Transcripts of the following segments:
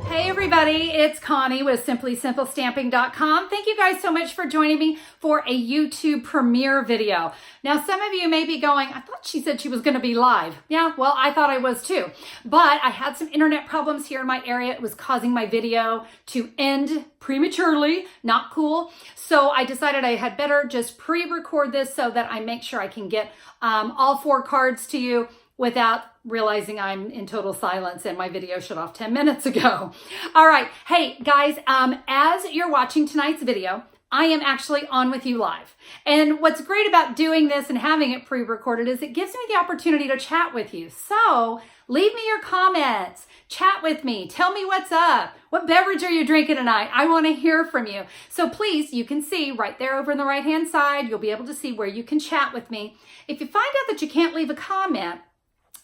Hey everybody, it's Connie with SimplySimpleStamping.com. Thank you guys so much for joining me for a YouTube premiere video. Now, some of you may be going, I thought she said she was going to be live. Yeah, well, I thought I was too. But I had some internet problems here in my area. It was causing my video to end prematurely. Not cool. So I decided I had better just pre-record this so that I make sure I can get all 4 cards to you without realizing I'm in total silence and my video shut off 10 minutes ago. All right. Hey guys, as you're watching tonight's video, I am actually on with you live. And what's great about doing this and having it pre-recorded is it gives me the opportunity to chat with you. So leave me your comments, chat with me, tell me what's up. What beverage are you drinking tonight? I want to hear from you. So please, you can see right there over on the right-hand side, you'll be able to see where you can chat with me. If you find out that you can't leave a comment,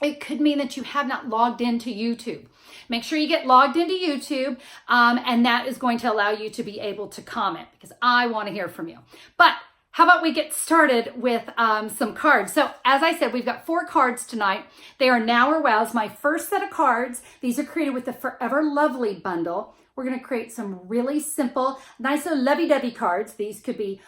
it could mean that you have not logged into YouTube. Make sure you get logged into YouTube, and that is going to allow you to be able to comment because I want to hear from you. But how about we get started with some cards? So as I said, we've got 4 cards tonight. They are Now or Wow's, my first set of cards. These are created with the Forever Lovely bundle. We're going to create some really simple, nice little lovey-dovey cards. These could be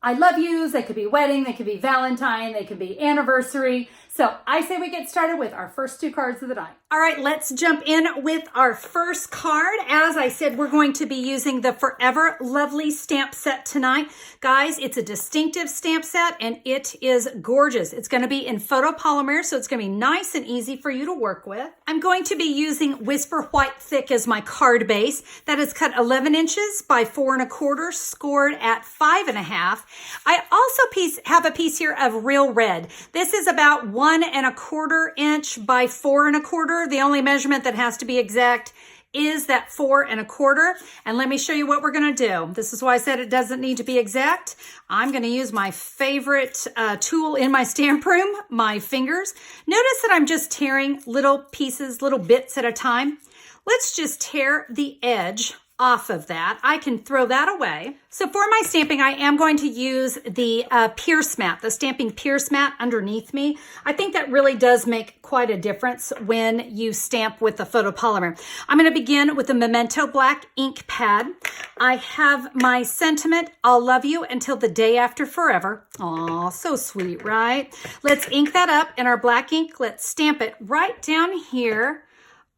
I love yous, they could be wedding, they could be Valentine, they could be anniversary. So I say we get started with our first 2 cards of the night. All right, let's jump in with our first card. As I said, we're going to be using the Forever Lovely stamp set tonight. Guys, it's a distinctive stamp set and it is gorgeous. It's going to be in photopolymer, so it's going to be nice and easy for you to work with. I'm going to be using Whisper White Thick as my card base. That is cut 11 inches by 4 1/4, scored at 5 1/2. I also have a piece here of Real Red. This is about 1 1/4 inch by 4 1/4. The only measurement that has to be exact is that 4 1/4. And let me show you what we're going to do. This is why I said it doesn't need to be exact. I'm going to use my favorite tool in my stamp room, my fingers. Notice that I'm just tearing little pieces, little bits at a time. Let's just tear the edge off of that. I can throw that away. So for my stamping, I am going to use the Pierce mat, the stamping Pierce mat underneath me. I think that really does make quite a difference when you stamp with the photopolymer. I'm going to begin with the Memento Black ink pad. I have my sentiment, I'll love you until the day after forever. Aw, so sweet, right? Let's ink that up in our black ink. Let's stamp it right down here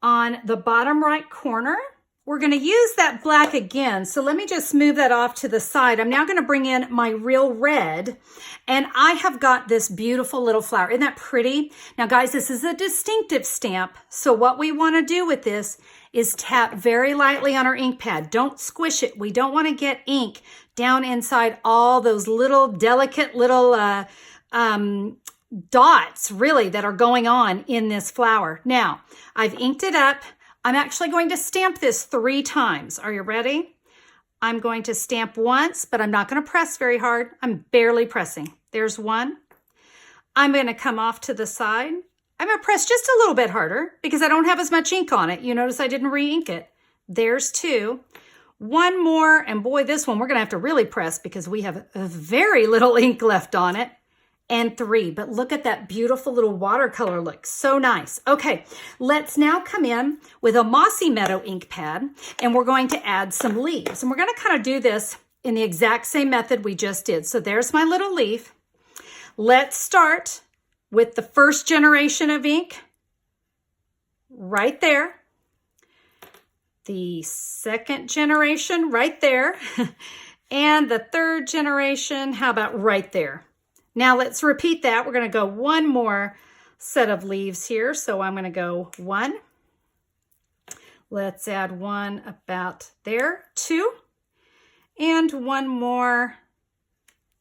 on the bottom right corner. We're going to use that black again, so let me just move that off to the side. I'm now going to bring in my Real Red, and I have got this beautiful little flower. Isn't that pretty? Now, guys, this is a distinctive stamp, so what we want to do with this is tap very lightly on our ink pad. Don't squish it. We don't want to get ink down inside all those little delicate little dots, really, that are going on in this flower. Now, I've inked it up. I'm actually going to stamp this 3 times. Are you ready? I'm going to stamp once, but I'm not going to press very hard. I'm barely pressing. There's 1. I'm going to come off to the side. I'm going to press just a little bit harder because I don't have as much ink on it. You notice I didn't re-ink it. There's 2. 1 more, and boy, this one we're going to have to really press because we have very little ink left on it. And 3, but look at that beautiful little watercolor look. So nice. Okay, let's now come in with a Mossy Meadow ink pad, and we're going to add some leaves. And we're going to kind of do this in the exact same method we just did. So there's my little leaf. Let's start with the first generation of ink right there. The second generation right there. And the third generation, how about right there? Now let's repeat that. We're going to go 1 more set of leaves here. So I'm going to go 1. Let's add 1 about there, 2, and 1 more,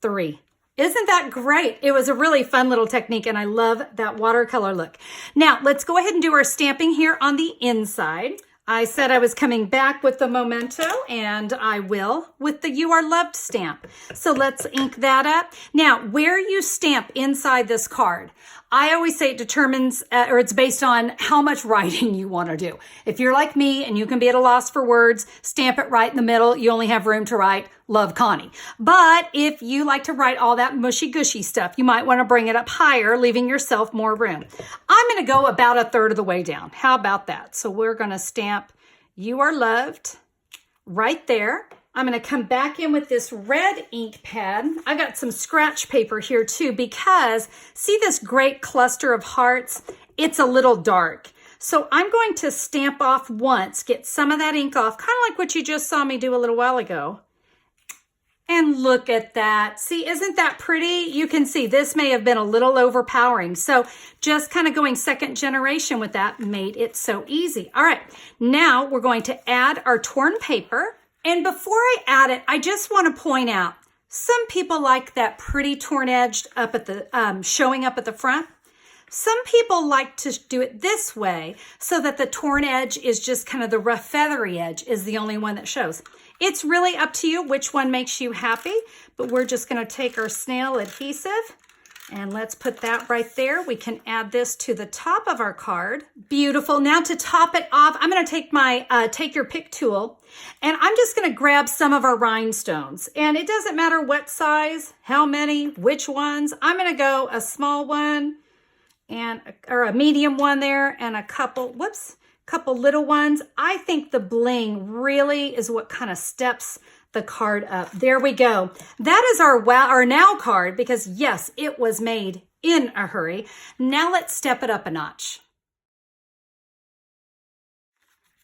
3. Isn't that great? It was a really fun little technique, and I love that watercolor look. Now let's go ahead and do our stamping here on the inside. I said I was coming back with the Memento, and I will with the You Are Loved stamp. So let's ink that up. Now, where you stamp inside this card, I always say it determines, or it's based on how much writing you want to do. If you're like me and you can be at a loss for words, stamp it right in the middle. You only have room to write, love, Connie. But if you like to write all that mushy gushy stuff, you might want to bring it up higher, leaving yourself more room. I'm going to go about a third of the way down. How about that? So we're going to stamp "You Are Loved" right there. I'm going to come back in with this red ink pad. I got some scratch paper here too, because see this great cluster of hearts? It's a little dark. So I'm going to stamp off once, get some of that ink off, kind of like what you just saw me do a little while ago. And look at that. See, isn't that pretty? You can see this may have been a little overpowering. So just kind of going second generation with that made it so easy. All right, now we're going to add our torn paper. And before I add it, I just want to point out, some people like that pretty torn edge up at the showing up at the front. Some people like to do it this way so that the torn edge is just kind of the rough feathery edge is the only one that shows. It's really up to you which one makes you happy, but we're just going to take our snail adhesive and let's put that right there. We can add this to the top of our card. Beautiful. Now to top it off, I'm going to take my take your pick tool, and I'm just going to grab some of our rhinestones. And it doesn't matter what size, how many, which ones. I'm going to go a small one and or a medium one there, and a couple little ones. I think the bling really is what kind of steps the card up. There we go. That is our now card, because yes, it was made in a hurry. Now let's step it up a notch.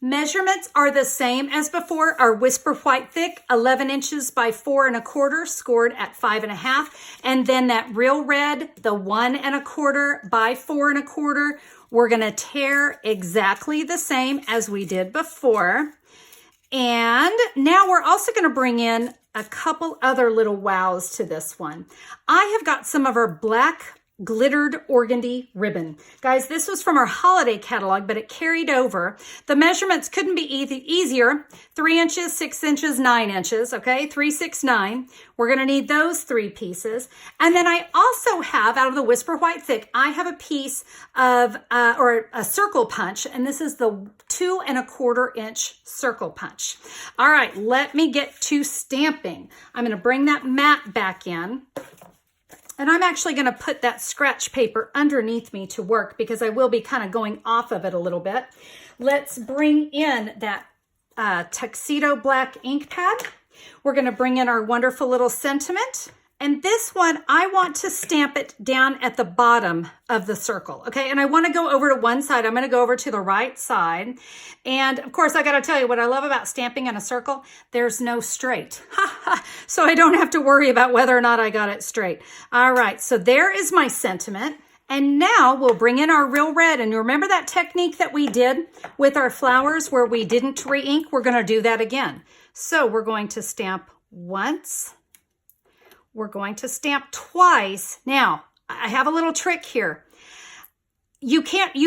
Measurements are the same as before. Our Whisper White Thick, 11 inches by 4 1/4, scored at 5 1/2. And then that Real Red, the 1 1/4 by 4 1/4, we're gonna tear exactly the same as we did before. And now we're also going to bring in a couple other little wows to this one. I have got some of our black glittered organdy ribbon. Guys, this was from our holiday catalog, but it carried over. The measurements couldn't be easier. 3 inches, 6 inches, 9 inches, okay? 3, 6, 9. We're going to need those 3 pieces. And then I also have, out of the Whisper White Thick, I have a piece of, or a circle punch, and this is the 2 1/4 inch circle punch. All right, let me get to stamping. I'm going to bring that mat back in. And I'm actually going to put that scratch paper underneath me to work, because I will be kind of going off of it a little bit. Let's bring in that tuxedo black ink pad. We're going to bring in our wonderful little sentiment. And this one, I want to stamp it down at the bottom of the circle, okay? And I want to go over to one side. I'm going to go over to the right side. And of course, I got to tell you what I love about stamping in a circle, there's no straight. So I don't have to worry about whether or not I got it straight. All right, so there is my sentiment. And now we'll bring in our Real Red. And you remember that technique that we did with our flowers where we didn't re-ink? We're going to do that again. So we're going to stamp once. We're going to stamp twice. Now, I have a little trick here. You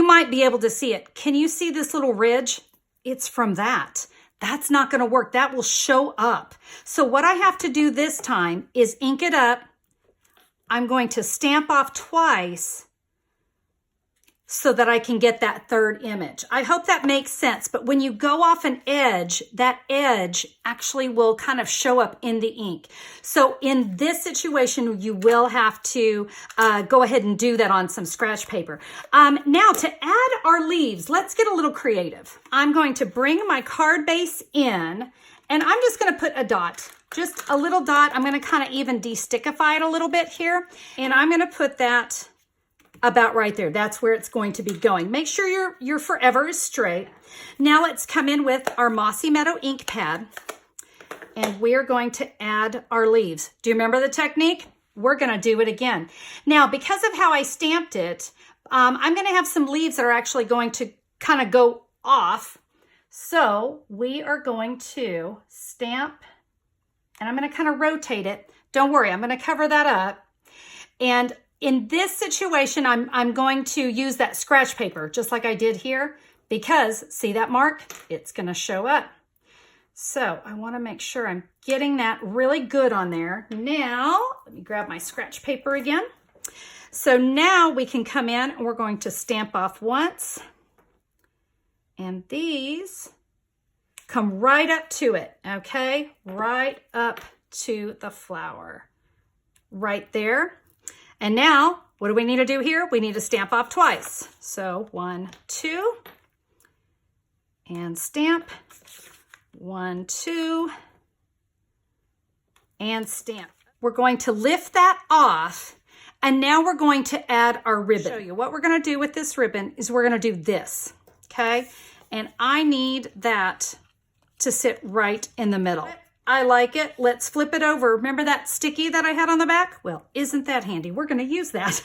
might be able to see it. Can you see this little ridge? It's from that. That's not going to work. That will show up. So what I have to do this time is ink it up. I'm going to stamp off twice so that I can get that third image. I hope that makes sense. But when you go off an edge, that edge actually will kind of show up in the ink. So in this situation, you will have to go ahead and do that on some scratch paper. Now to add our leaves, let's get a little creative. I'm going to bring my card base in, and I'm just going to put a dot. Just a little dot. I'm going to kind of even de-stickify it a little bit here. And I'm going to put that about right there. That's where it's going to be going. Make sure your forever is straight. Now let's come in with our Mossy Meadow ink pad, and we're going to add our leaves. Do you remember the technique? We're going to do it again. Now, because of how I stamped it, I'm going to have some leaves that are actually going to kind of go off. So we are going to stamp, and I'm going to kind of rotate it. Don't worry, I'm going to cover that up. And in this situation, I'm going to use that scratch paper, just like I did here, because see that mark? It's going to show up. So I want to make sure I'm getting that really good on there. Now, let me grab my scratch paper again. So now we can come in and we're going to stamp off once. And these come right up to it, okay? Right up to the flower. Right there. And now, what do we need to do here? We need to stamp off twice. So 1, 2, and stamp. 1, 2, and stamp. We're going to lift that off, and now we're going to add our ribbon. Show you what we're going to do with this ribbon is we're going to do this, okay? And I need that to sit right in the middle. I like it. Let's flip it over. Remember that sticky that I had on the back? Well, isn't that handy? We're going to use that.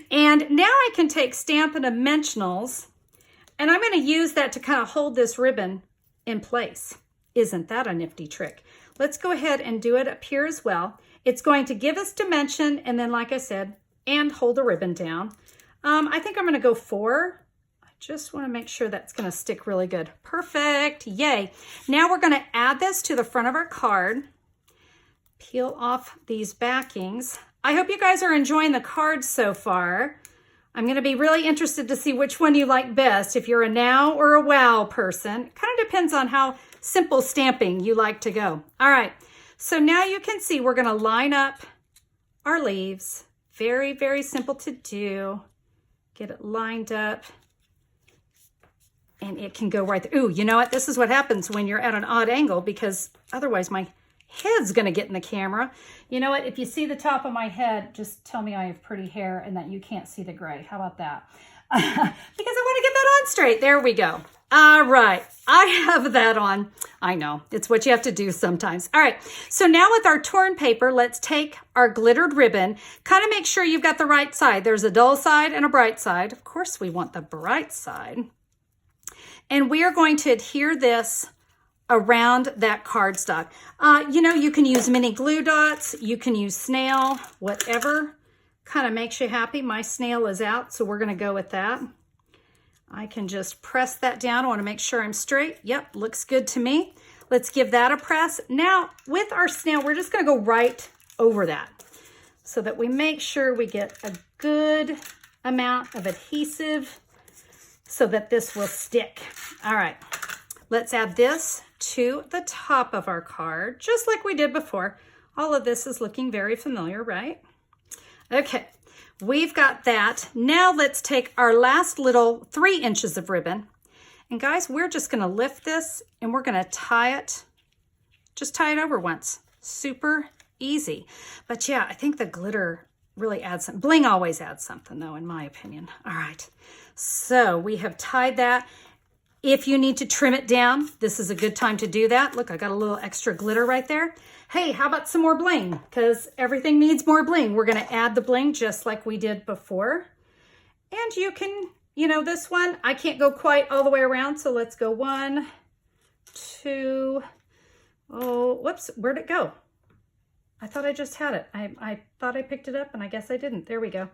And now I can take Stampin' Dimensionals, and I'm going to use that to kind of hold this ribbon in place. Isn't that a nifty trick? Let's go ahead and do it up here as well. It's going to give us dimension, and then like I said, and hold the ribbon down. I think I'm going to go 4. I just want to make sure that's going to stick really good. Perfect. Yay. Now we're going to add this to the front of our card. Peel off these backings. I hope you guys are enjoying the cards so far. I'm going to be really interested to see which one you like best, if you're a now or a wow person. It kind of depends on how simple stamping you like to go. All right, so now you can see we're going to line up our leaves. Very, very simple to do. Get it lined up, and it can go right there. Ooh, you know what? This is what happens when you're at an odd angle, because otherwise my head's going to get in the camera. You know what? If you see the top of my head, just tell me I have pretty hair and that you can't see the gray. How about that? Because I want to get that on straight. There we go. All right. I have that on. I know. It's what you have to do sometimes. All right. So now with our torn paper, let's take our glittered ribbon. Kind of make sure you've got the right side. There's a dull side and a bright side. Of course, we want the bright side. And we are going to adhere this around that cardstock. You know, you can use mini glue dots, you can use snail, whatever kind of makes you happy. My snail is out, so we're going to go with that. I can just press that down. I want to make sure I'm straight. Yep, looks good to me. Let's give that a press. Now, with our snail, we're just going to go right over that so that we make sure we get a good amount of adhesive so that this will stick. All right, let's add this to the top of our card, just like we did before. All of this is looking very familiar, right? Okay, we've got that. Now let's take our last little 3 inches of ribbon. And guys, we're just gonna lift this and we're gonna tie it, just tie it over once. Super easy. But yeah, I think the glitter really adds some, bling always adds something though, in my opinion. All right, so we have tied that. If you need to trim it down, this is a good time to do that. Look, I got a little extra glitter right there. Hey, how about some more bling? Because everything needs more bling. We're gonna add the bling just like we did before. And you can, you know, this one, I can't go quite all the way around, so let's go 1, 2, oh, whoops, where'd it go? I thought I just had it. I thought I picked it up and I guess I didn't. There we go.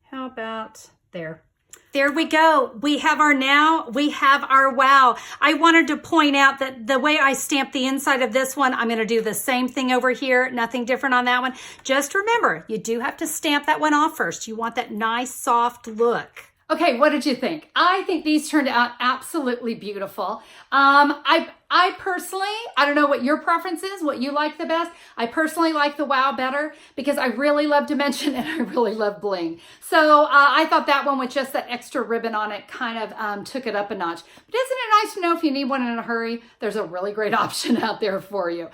How about there? There we go. We have our now, we have our wow. I wanted to point out that the way I stamped the inside of this one, I'm going to do the same thing over here. Nothing different on that one. Just remember, you do have to stamp that one off first. You want that nice, soft look. Okay, what did you think? I think these turned out absolutely beautiful. I personally, I don't know what your preference is, what you like the best. I personally like the wow better because I really love dimension and I really love bling. So I thought that one with just that extra ribbon on it kind of took it up a notch. But isn't it nice to know if you need one in a hurry, there's a really great option out there for you.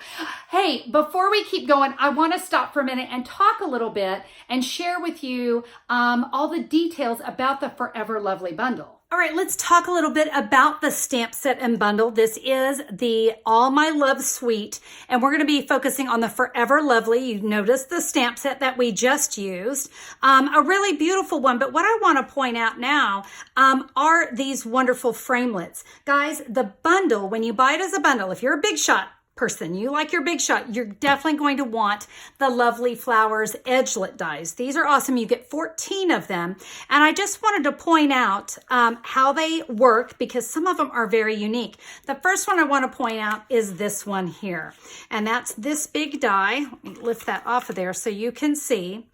Hey, before we keep going, I want to stop for a minute and talk a little bit and share with you all the details about the Forever Lovely bundle. All right, let's talk a little bit about the stamp set and bundle. This is the All My Love Suite, and we're going to be focusing on the Forever Lovely. You notice the stamp set that we just used. A really beautiful one, but what I want to point out now are these wonderful framelits. Guys, the bundle, when you buy it as a bundle, if you're a big shot person, you like your big shot, you're definitely going to want the Lovely Flowers edgelet dies. These are awesome. You get 14 of them. And I just wanted to point out how they work because some of them are very unique. The first one I want to point out is this one here. And that's this big die. Let me lift that off of there so you can see.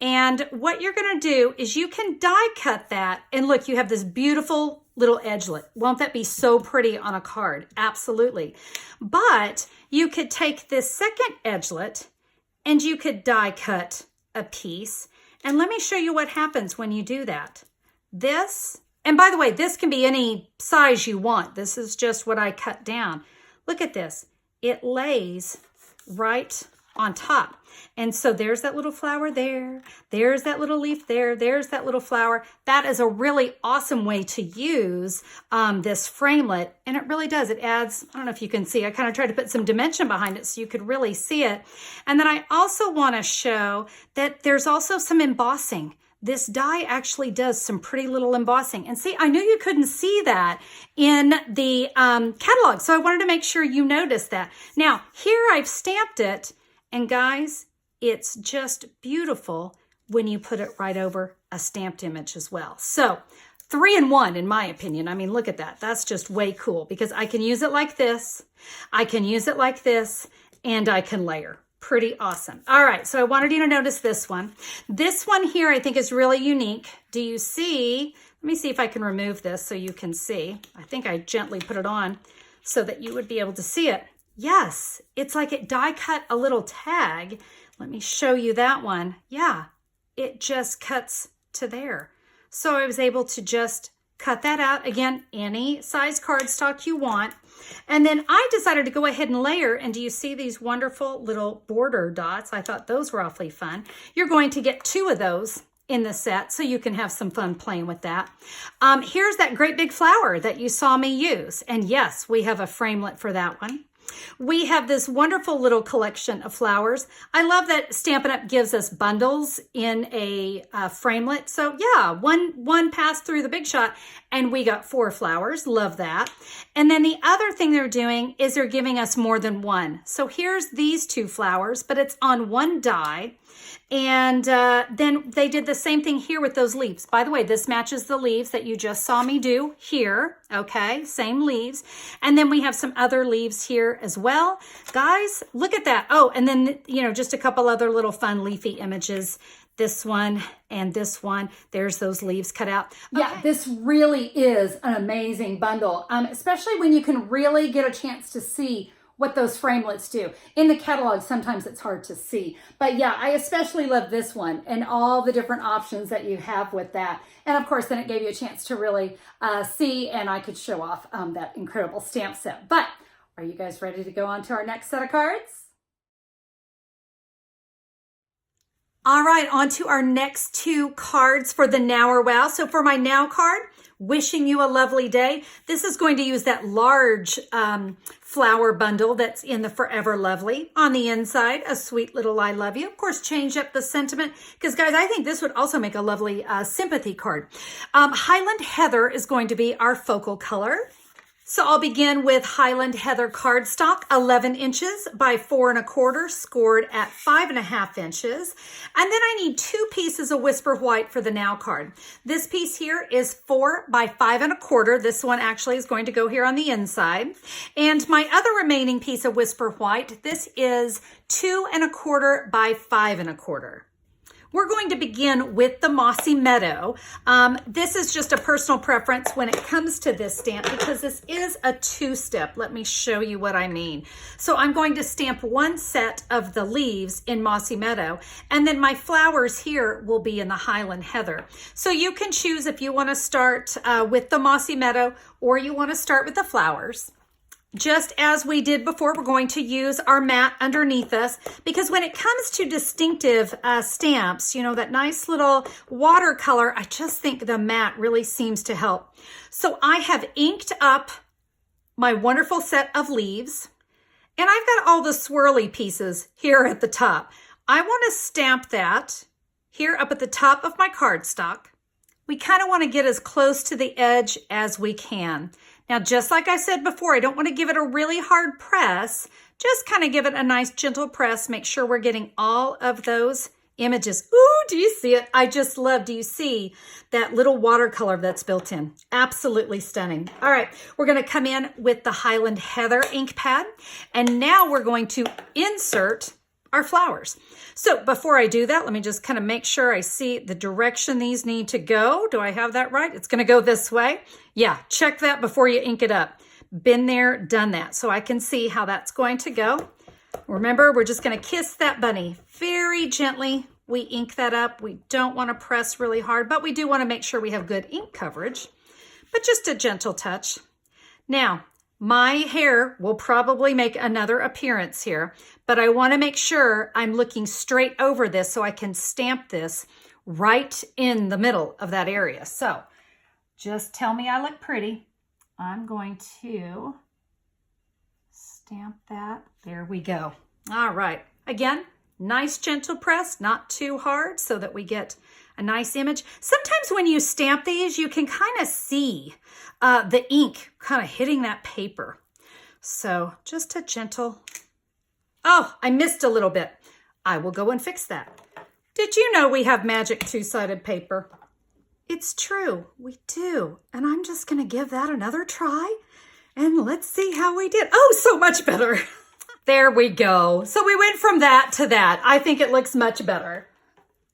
And what you're going to do is you can die cut that. And look, you have this beautiful little edgelet. Won't that be so pretty on a card? Absolutely. But you could take this second edgelet and you could die cut a piece. And let me show you what happens when you do that. This, and by the way, this can be any size you want. This is just what I cut down. Look at this. It lays right on top. And so there's that little flower there. There's that little leaf there. There's that little flower. That is a really awesome way to use this framelit. And it really does. It adds, I don't know if you can see, I kind of tried to put some dimension behind it so you could really see it. And then I also want to show that there's also some embossing. This die actually does some pretty little embossing. And see, I knew you couldn't see that in the catalog. So I wanted to make sure you noticed that. Now, here I've stamped it. And guys, it's just beautiful when you put it right over a stamped image as well. So 3-in-1 in my opinion. I mean, look at that. That's just way cool because I can use it like this. I can use it like this and I can layer. Pretty awesome. All right. So I wanted you to notice this one. This one here I think is really unique. Do you see? Let me see if I can remove this so you can see. I think I gently put it on so that you would be able to see it. Yes, it's like it die cut a little tag. Let me show you that one. Yeah, it just cuts to there. So I was able to just cut that out. Again, any size cardstock you want. And then I decided to go ahead and layer. And do you see these wonderful little border dots? I thought those were awfully fun. You're going to get 2 of those in the set so you can have some fun playing with that. Here's that great big flower that you saw me use. And yes, we have a framelit for that one. We have this wonderful little collection of flowers. I love that Stampin' Up! Gives us bundles in a framelit. So yeah, one passed through the Big Shot and we got 4 flowers. Love that. And then the other thing they're doing is they're giving us more than one. So here's these 2 flowers, but it's on one die. And then they did the same thing here with those leaves. By the way, this matches the leaves that you just saw me do here. Okay, same leaves. And then we have some other leaves here as well. Guys, look at that. Oh, and then, you know, just a couple other little fun leafy images. This one and this one. There's those leaves cut out. Okay. Yeah, this really is an amazing bundle, especially when you can really get a chance to see what those framelits do. In the catalog, sometimes it's hard to see. But yeah, I especially love this one and all the different options that you have with that. And of course, then it gave you a chance to really see, and I could show off that incredible stamp set. But are you guys ready to go on to our next set of cards? All right, on to our next 2 cards for the Now or Wow. So for my Now card, wishing you a lovely day. This is going to use that large flower bundle that's in the Forever Lovely. On the inside, a sweet little I love you. Of course, change up the sentiment because, guys, I think this would also make a lovely sympathy card. Highland Heather is going to be our focal color. So I'll begin with Highland Heather cardstock, 11 inches by 4 1/4, scored at 5 1/2 inches. And then I need 2 pieces of Whisper White for the Now card. This piece here is 4 by 5 1/4. This one actually is going to go here on the inside. And my other remaining piece of Whisper White, this is 2 1/4 by 5 1/4. We're going to begin with the Mossy Meadow. This is just a personal preference when it comes to this stamp because this is a 2-step. Let me show you what I mean. So I'm going to stamp 1 set of the leaves in Mossy Meadow, and then my flowers here will be in the Highland Heather. So you can choose if you want to start with the Mossy Meadow or you want to start with the flowers. Just as we did before, we're going to use our mat underneath us because when it comes to distinctive stamps, you know, that nice little watercolor, I just think the mat really seems to help. So I have inked up my wonderful set of leaves and I've got all the swirly pieces here at the top. I want to stamp that here up at the top of my cardstock. We kind of want to get as close to the edge as we can. Now, just like I said before, I don't want to give it a really hard press. Just kind of give it a nice gentle press. Make sure we're getting all of those images. Ooh, do you see it? I just love, do you see that little watercolor that's built in? Absolutely stunning. All right, we're going to come in with the Highland Heather ink pad. And now we're going to insert our flowers. So before I do that, let me just kind of make sure I see the direction these need to go. Do I have that right? It's going to go this way. Yeah, check that before you ink it up. Been there, done that. So I can see how that's going to go. Remember, we're just going to kiss that bunny very gently. We ink that up. We don't want to press really hard, but we do want to make sure we have good ink coverage, but just a gentle touch. Now, my hair will probably make another appearance here, but I want to make sure I'm looking straight over this so I can stamp this right in the middle of that area. So just tell me I look pretty. I'm going to stamp that. There we go. All right. Again, nice gentle press, not too hard, so that we get a nice image. Sometimes when you stamp these, you can kind of see the ink kind of hitting that paper. So just a gentle, oh, I missed a little bit. I will go and fix that. Did you know we have magic two-sided paper? It's true, we do. And I'm just gonna give that another try and let's see how we did. Oh, so much better. There we go. So we went from that to that. I think it looks much better.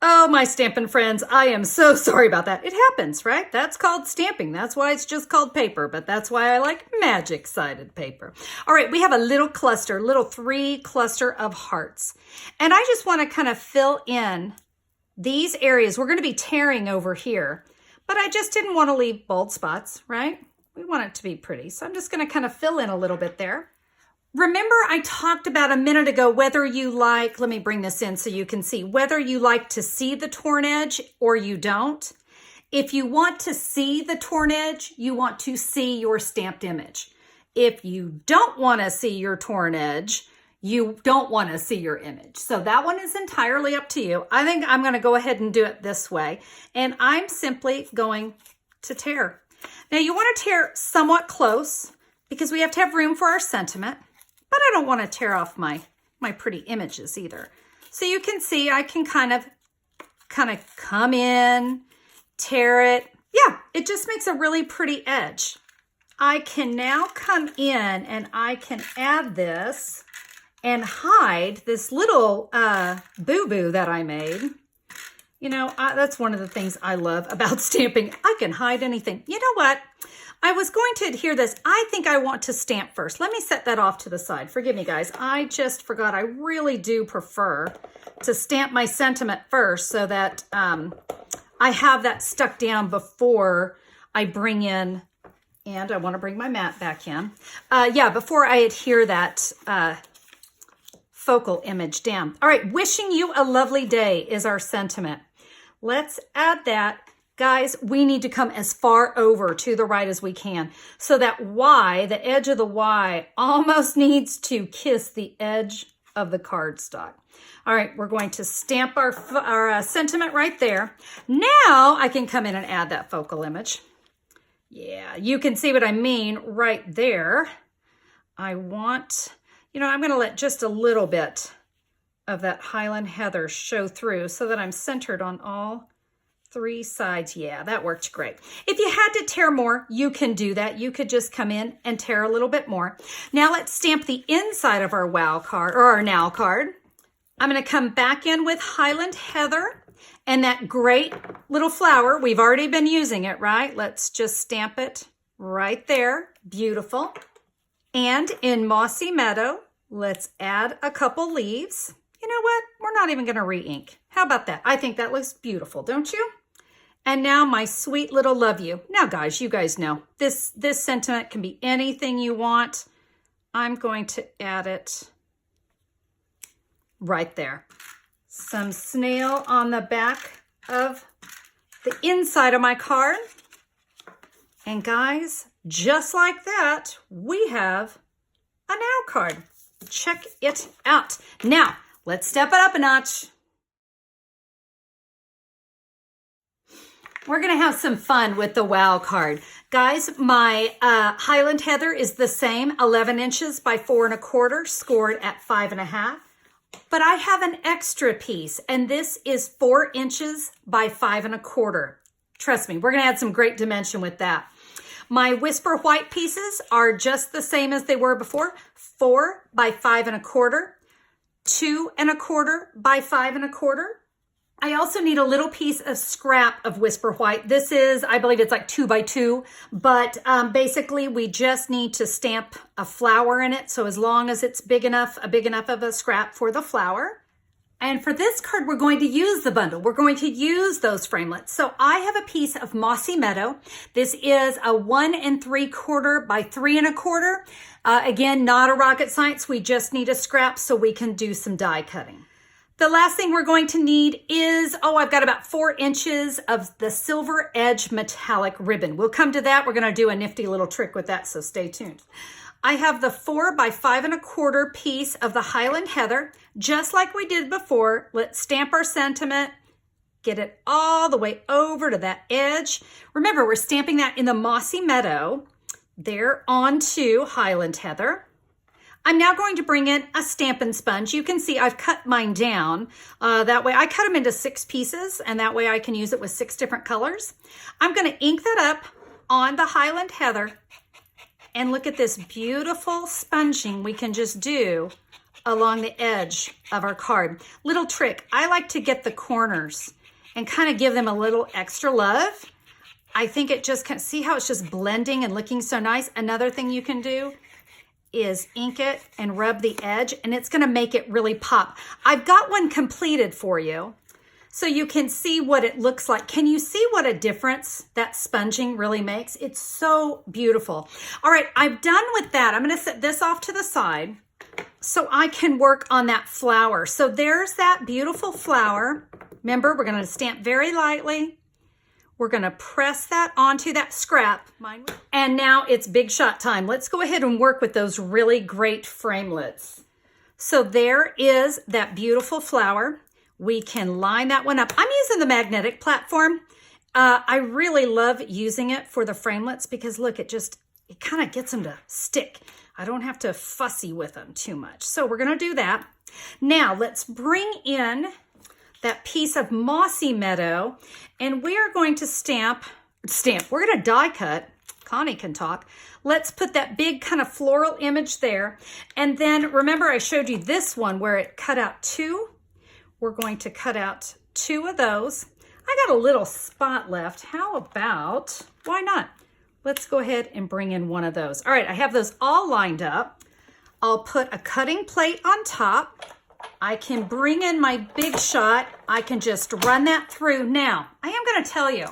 Oh, my Stampin' friends, I am so sorry about that. It happens, right? That's called stamping. That's why it's just called paper, but that's why I like magic-sided paper. All right, we have a little cluster, little 3 cluster of hearts. And I just want to kind of fill in these areas. We're going to be tearing over here, but I just didn't want to leave bold spots, right? We want it to be pretty. So I'm just going to kind of fill in a little bit there. Remember I talked about a minute ago whether you like, let me bring this in so you can see, whether you like to see the torn edge or you don't. If you want to see the torn edge, you want to see your stamped image. If you don't want to see your torn edge, you don't want to see your image. So that one is entirely up to you. I think I'm going to go ahead and do it this way. And I'm simply going to tear. Now you want to tear somewhat close because we have to have room for our sentiment. But I don't want to tear off my pretty images either. So you can see I can kind of come in, tear it. Yeah, it just makes a really pretty edge. I can now come in and I can add this and hide this little boo-boo that I made. You know, that's one of the things I love about stamping. I can hide anything. You know what? I was going to adhere this. I think I want to stamp first. Let me set that off to the side. Forgive me, guys. I just forgot. I really do prefer to stamp my sentiment first so that I have that stuck down before I bring in, and I want to bring my mat back in. Yeah, before I adhere that focal image down. All right, wishing you a lovely day is our sentiment. Let's add that. Guys, we need to come as far over to the right as we can so that Y, the edge of the Y, almost needs to kiss the edge of the cardstock. All right, we're going to stamp our sentiment right there. Now I can come in and add that focal image. Yeah, you can see what I mean right there. I want, you know, I'm going to let just a little bit of that Highland Heather show through so that I'm centered on all 3 sides. Yeah, that worked great. If you had to tear more, you can do that. You could just come in and tear a little bit more. Now let's stamp the inside of our wow card or our now card. I'm going to come back in with Highland Heather and that great little flower. We've already been using it, right? Let's just stamp it right there. Beautiful. And in Mossy Meadow, let's add a couple leaves. You know what? We're not even going to re-ink. How about that? I think that looks beautiful, don't you? And now my sweet little love you. Now, guys, you guys know this sentiment can be anything you want. I'm going to add it right there. Some snail on the back of the inside of my card. And guys, just like that, we have a now card. Check it out. Now, let's step it up a notch. We're going to have some fun with the wow card. Guys, my Highland Heather is the same, 11 inches by 4¼ scored at 5.5. But I have an extra piece, and this is 4 inches by 5¼ Trust me, we're going to add some great dimension with that. My Whisper White pieces are just the same as they were before, 4 by 5¼ 2¼ by 5¼ I also need a little piece of scrap of Whisper White. This is, I believe it's like 2 by 2, but basically we just need to stamp a flower in it. So as long as it's big enough of a scrap for the flower. And for this card, we're going to use the bundle. We're going to use those framelits. So I have a piece of Mossy Meadow. This is a 1 3/4 by 3¼ Again, not a rocket science. We just need a scrap so we can do some die cutting. The last thing we're going to need is, I've got about 4 inches of the silver edge metallic ribbon. We'll come to that. We're going to do a nifty little trick with that, so stay tuned. I have the 4 by 5¼ piece of the Highland Heather, just like we did before. Let's stamp our sentiment, get it all the way over to that edge. Remember, we're stamping that in the Mossy Meadow, there onto Highland Heather. I'm now going to bring in a Stampin' Sponge. You can see I've cut mine down. That way I cut them into 6 pieces, and that way I can use it with 6 different colors. I'm going to ink that up on the Highland Heather. And look at this beautiful sponging we can just do along the edge of our card. Little trick, I like to get the corners and kind of give them a little extra love. I think it just can, see how it's just blending and looking so nice? Another thing you can do is ink it and rub the edge, and it's going to make it really pop. I've got one completed for you so you can see what it looks like. Can you see what a difference that sponging really makes? It's so beautiful. All right, I'm done with that. I'm going to set this off to the side so I can work on that flower. So there's that beautiful flower. Remember, we're going to stamp very lightly. We're going to press that onto that scrap. And now it's big shot time. Let's go ahead and work with those really great framelits. So there is that beautiful flower. We can line that one up. I'm using the magnetic platform. I really love using it for the framelits because look, it kind of gets them to stick. I don't have to fussy with them too much. So we're going to do that. Now let's bring in that piece of Mossy Meadow, and we are going to stamp. We're going to die cut. Connie can talk. Let's put that big kind of floral image there. And then remember I showed you this one where it cut out 2. We're going to cut out 2 of those. I got a little spot left. How about, why not? Let's go ahead and bring in one of those. All right, I have those all lined up. I'll put a cutting plate on top. I can bring in my big shot. I can just run that through. Now, I am going to tell you,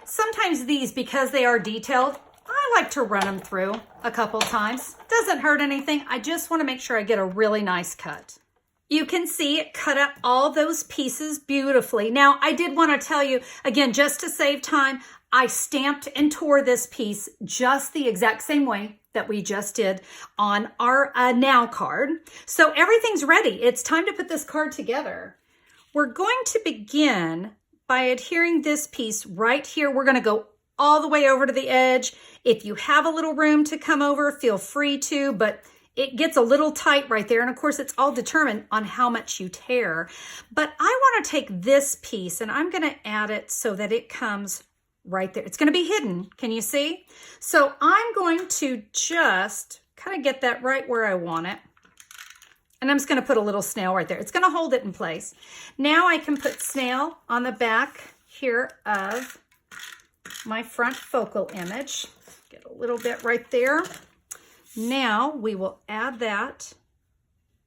sometimes these, because they are detailed, I like to run them through a couple times. Doesn't hurt anything. I just want to make sure I get a really nice cut. You can see it cut up all those pieces beautifully. Now, I did want to tell you, again, just to save time, I stamped and tore this piece just the exact same way that we just did on our Now card. So everything's ready. It's time to put this card together. We're going to begin by adhering this piece right here. We're going to go all the way over to the edge. If you have a little room to come over, feel free to, but it gets a little tight right there. And of course, it's all determined on how much you tear. But I want to take this piece and I'm going to add it so that it comes right there. It's going to be hidden. Can you see? So I'm going to just kind of get that right where I want it. And I'm just going to put a little snail right there. It's going to hold it in place. Now I can put snail on the back here of my front focal image. Get a little bit right there. Now we will add that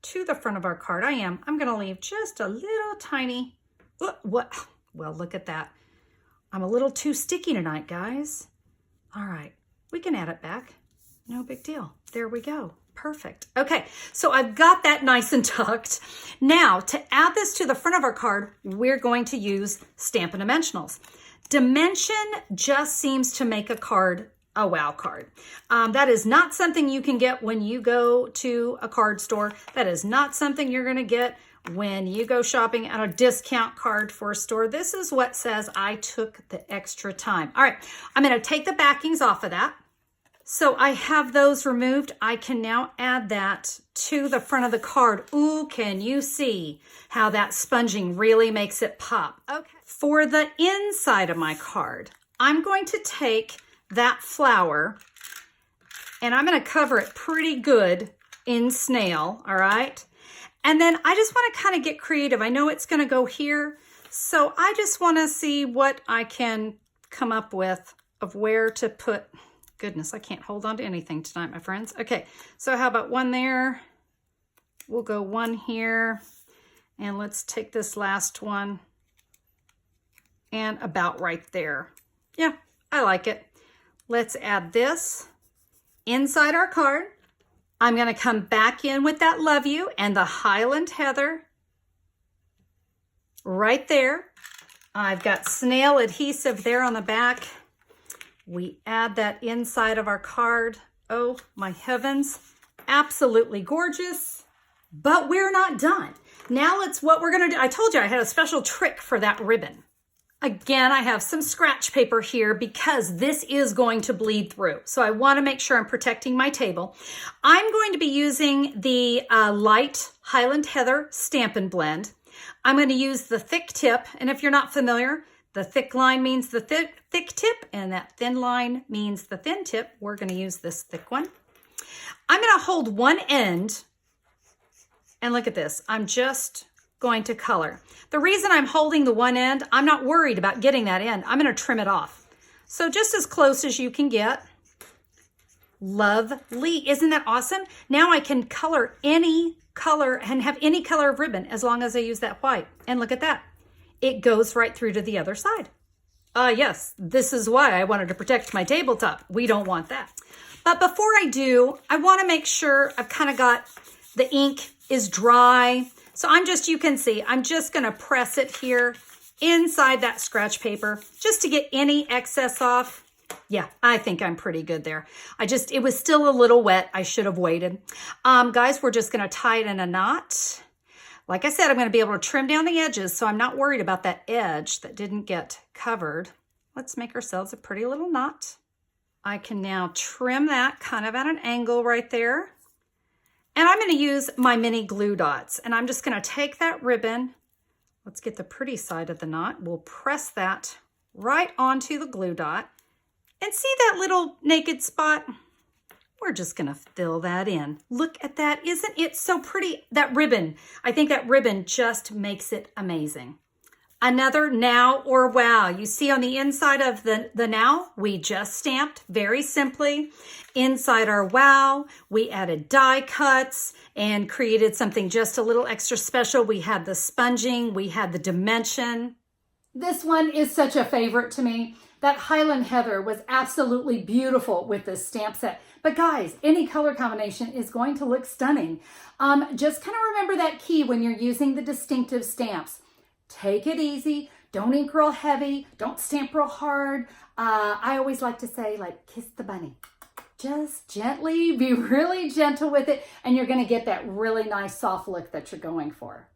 to the front of our card. I'm going to leave just a little tiny, well, look at that. I'm a little too sticky tonight, guys. All right, we can add it back. No big deal. There we go. Perfect. Okay, so I've got that nice and tucked. Now, to add this to the front of our card, we're going to use Stampin' Dimensionals. Dimension just seems to make a card a wow card. That is not something you can get when you go to a card store. That is not something you're going to get when you go shopping at a discount card for a store, this is what says I took the extra time. All right, I'm going to take the backings off of that. So I have those removed. I can now add that to the front of the card. Ooh, can you see how that sponging really makes it pop? Okay. For the inside of my card, I'm going to take that flower and I'm going to cover it pretty good in snail, all right? And then I just want to kind of get creative. I know it's going to go here, so I just want to see what I can come up with of where to put. Goodness, I can't hold on to anything tonight, my friends. Okay, so how about one there? We'll go one here, and let's take this last one and about right there. Yeah, I like it. Let's add this inside our card. I'm going to come back in with that love you and the Highland heather right there. I've got snail adhesive there on the back. We add that inside of our card. Oh my heavens, absolutely gorgeous. But we're not done. Now what we're gonna do. I told you I had a special trick for that ribbon. Again, I have some scratch paper here because this is going to bleed through. So I wanna make sure I'm protecting my table. I'm going to be using the light Highland Heather Stampin' Blend. I'm gonna use the thick tip, and if you're not familiar, the thick line means the thick tip, and that thin line means the thin tip. We're going to use this thick one. I'm going to hold one end, and look at this. I'm just going to color. The reason I'm holding the one end, I'm not worried about getting that end. I'm going to trim it off. So just as close as you can get. Lovely. Isn't that awesome? Now I can color any color and have any color of ribbon as long as I use that white. And look at that. It goes right through to the other side. Yes, this is why I wanted to protect my tabletop. We don't want that. But before I do, I want to make sure I've kind of got the ink is dry. So you can see, I'm just going to press it here inside that scratch paper just to get any excess off. Yeah, I think I'm pretty good there. It was still a little wet. I should have waited. Guys, we're just going to tie it in a knot. Like I said, I'm going to be able to trim down the edges, so I'm not worried about that edge that didn't get covered. Let's make ourselves a pretty little knot. I can now trim that kind of at an angle right there. And I'm going to use my mini glue dots, and I'm just going to take that ribbon. Let's get the pretty side of the knot. We'll press that right onto the glue dot. And see that little naked spot? We're just gonna fill that in. Look at that, isn't it so pretty? That ribbon, I think that ribbon just makes it amazing. Another now or wow. You see on the inside of the now, we just stamped very simply. Inside our wow, we added die cuts and created something just a little extra special. We had the sponging, we had the dimension. This one is such a favorite to me. That Highland Heather was absolutely beautiful with this stamp set. But guys, any color combination is going to look stunning. Just kind of remember that key when you're using the distinctive stamps. Take it easy. Don't ink real heavy. Don't stamp real hard. I always like to say, like, kiss the bunny. Just gently, be really gentle with it, and you're going to get that really nice soft look that you're going for.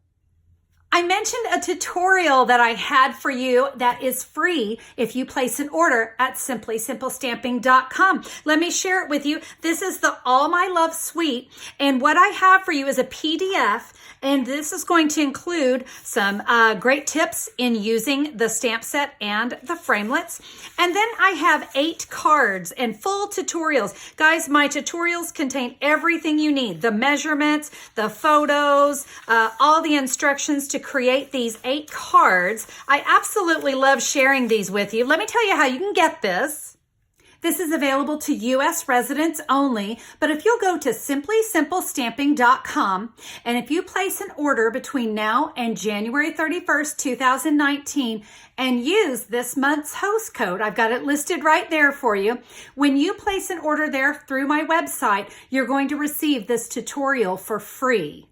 I mentioned a tutorial that I had for you that is free if you place an order at simplysimplestamping.com. Let me share it with you. This is the All My Love Suite, and what I have for you is a PDF, and this is going to include some great tips in using the stamp set and the framelits. And then I have 8 cards and full tutorials. Guys, my tutorials contain everything you need, the measurements, the photos, all the instructions to create these 8 cards. I absolutely love sharing these with you. Let me tell you how you can get this. This is available to U.S. residents only, but if you'll go to simplysimplestamping.com and if you place an order between now and January 31st, 2019 and use this month's host code, I've got it listed right there for you. When you place an order there through my website, you're going to receive this tutorial for free.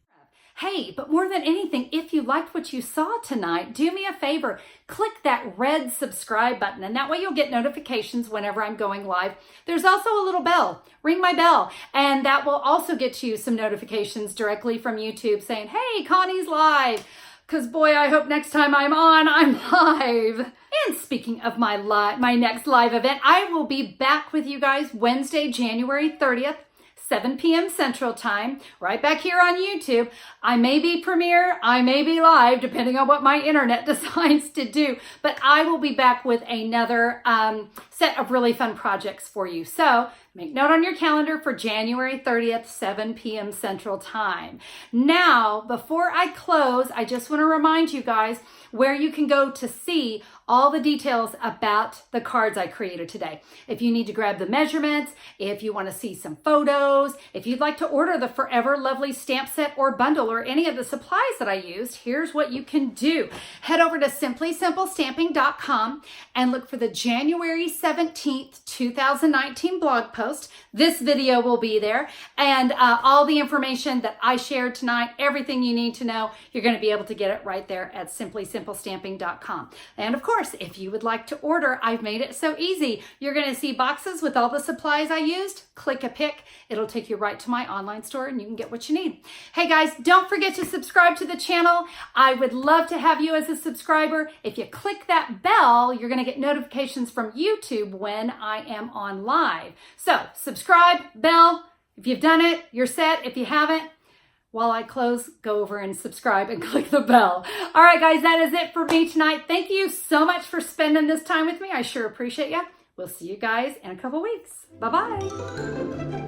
Hey, but more than anything, if you liked what you saw tonight, do me a favor, click that red subscribe button, and that way you'll get notifications whenever I'm going live. There's also a little bell. Ring my bell, and that will also get you some notifications directly from YouTube saying, hey, Connie's live. Because boy, I hope next time I'm on, I'm live. And speaking of my next live event, I will be back with you guys Wednesday, January 30th. 7 p.m. Central Time, right back here on YouTube. I may be premiere, I may be live, depending on what my internet decides to do, but I will be back with another set of really fun projects for you. So make note on your calendar for January 30th, 7 p.m. Central Time. Now, before I close, I just want to remind you guys where you can go to see all the details about the cards I created today. If you need to grab the measurements, if you want to see some photos, if you'd like to order the Forever Lovely stamp set or bundle or any of the supplies that I used, here's what you can do. Head over to simplysimplestamping.com and look for the January 17th, 2019 blog post. This video will be there, and all the information that I shared tonight, everything you need to know, you're going to be able to get it right there at simplysimplestamping.com. And of course, if you would like to order, I've made it so easy. You're going to see boxes with all the supplies I used. Click a pick. It'll take you right to my online store and you can get what you need. Hey guys, don't forget to subscribe to the channel. I would love to have you as a subscriber. If you click that bell, you're going to get notifications from YouTube when I am on live. So subscribe, bell. If you've done it, you're set. If you haven't, while I close, go over and subscribe and click the bell. All right, guys, that is it for me tonight. Thank you so much for spending this time with me. I sure appreciate you. We'll see you guys in a couple weeks. Bye-bye.